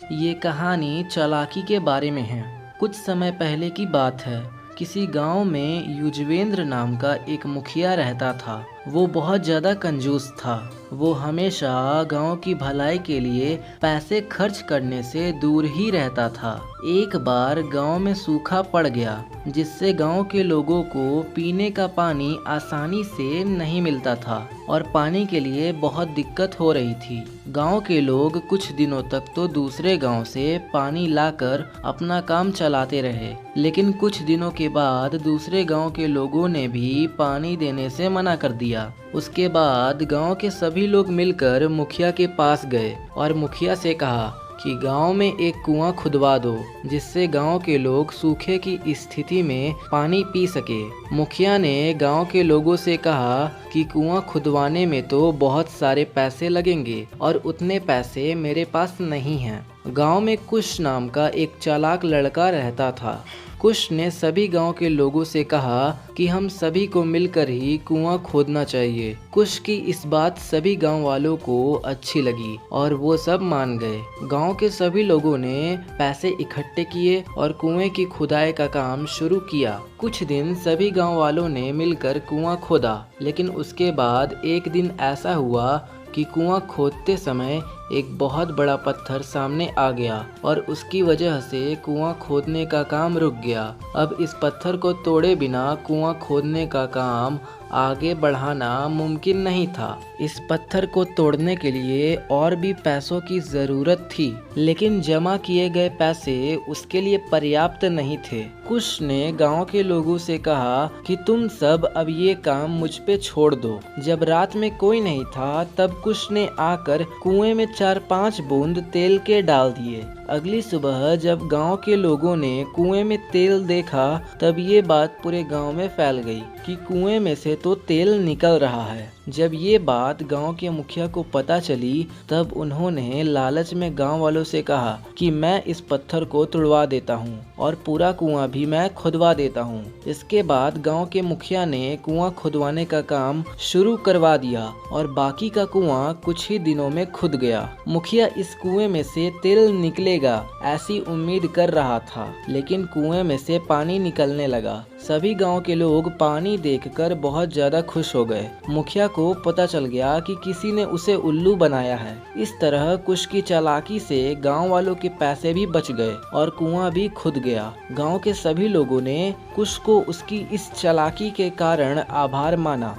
ये कहानी चालाकी के बारे में है। कुछ समय पहले की बात है। किसी गांव में युजवेंद्र नाम का एक मुखिया रहता था। वो बहुत ज़्यादा कंजूस था। वो हमेशा गांव की भलाई के लिए पैसे खर्च करने से दूर ही रहता था। एक बार गांव में सूखा पड़ गया, जिससे गांव के लोगों को पीने का पानी आसानी से नहीं मिलता था और पानी के लिए बहुत दिक्कत हो रही थी। गांव के लोग कुछ दिनों तक तो दूसरे गांव से पानी लाकर अपना काम चलाते रहे, लेकिन कुछ दिनों के बाद दूसरे गांव के लोगों ने भी पानी देने से मना कर दिया। उसके बाद गांव के सभी लोग मिलकर मुखिया के पास गए और मुखिया से कहा कि गांव में एक कुआं खुदवा दो, जिससे गांव के लोग सूखे की स्थिति में पानी पी सके। मुखिया ने गांव के लोगों से कहा कि कुआं खुदवाने में तो बहुत सारे पैसे लगेंगे और उतने पैसे मेरे पास नहीं हैं। गांव में कुश नाम का एक चालाक लड़का रहता था। कुश ने सभी गांव के लोगों से कहा कि हम सभी को मिलकर ही कुआं खोदना चाहिए। कुश की इस बात सभी गांव वालों को अच्छी लगी और वो सब मान गए। गांव के सभी लोगों ने पैसे इकट्ठे किए और कुएं की खुदाई का काम शुरू किया। कुछ दिन सभी गांव वालों ने मिलकर कुआं खोदा, लेकिन उसके बाद एक दिन ऐसा हुआ कि कुआं खोदते समय एक बहुत बड़ा पत्थर सामने आ गया और उसकी वजह से कुआं खोदने का काम रुक गया। अब इस पत्थर को तोड़े बिना कुआं खोदने का काम आगे बढ़ाना मुमकिन नहीं था। इस पत्थर को तोड़ने के लिए और भी पैसों की ज़रूरत थी, लेकिन जमा किए गए पैसे उसके लिए पर्याप्त नहीं थे। कुश ने गांव के लोगों से कहा कि तुम सब अब ये काम मुझ पे छोड़ दो। जब रात में कोई नहीं था, तब कुश ने आकर कुएं में 4-5 बूंद तेल के डाल दिए। अगली सुबह जब गांव के लोगों ने कुएं में तेल देखा, तब ये बात पूरे गांव में फैल गई कि कुएं में से तो तेल निकल रहा है। जब ये बात गांव के मुखिया को पता चली, तब उन्होंने लालच में गांव वालों से कहा कि मैं इस पत्थर को तुड़वा देता हूँ और पूरा कुआं भी मैं खुदवा देता हूँ। इसके बाद गांव के मुखिया ने कुआं खुदवाने का काम शुरू करवा दिया और बाकी का कुआं कुछ ही दिनों में खुद गया। मुखिया इस कुएं में से तेल निकलेगा ऐसी उम्मीद कर रहा था, लेकिन कुएं में से पानी निकलने लगा। सभी गांव के लोग पानी देखकर बहुत ज्यादा खुश हो गए। मुखिया को पता चल गया कि किसी ने उसे उल्लू बनाया है। इस तरह कुश की चालाकी से गांव वालों के पैसे भी बच गए और कुआं भी खुद गया। गांव के सभी लोगों ने कुश को उसकी इस चालाकी के कारण आभार माना।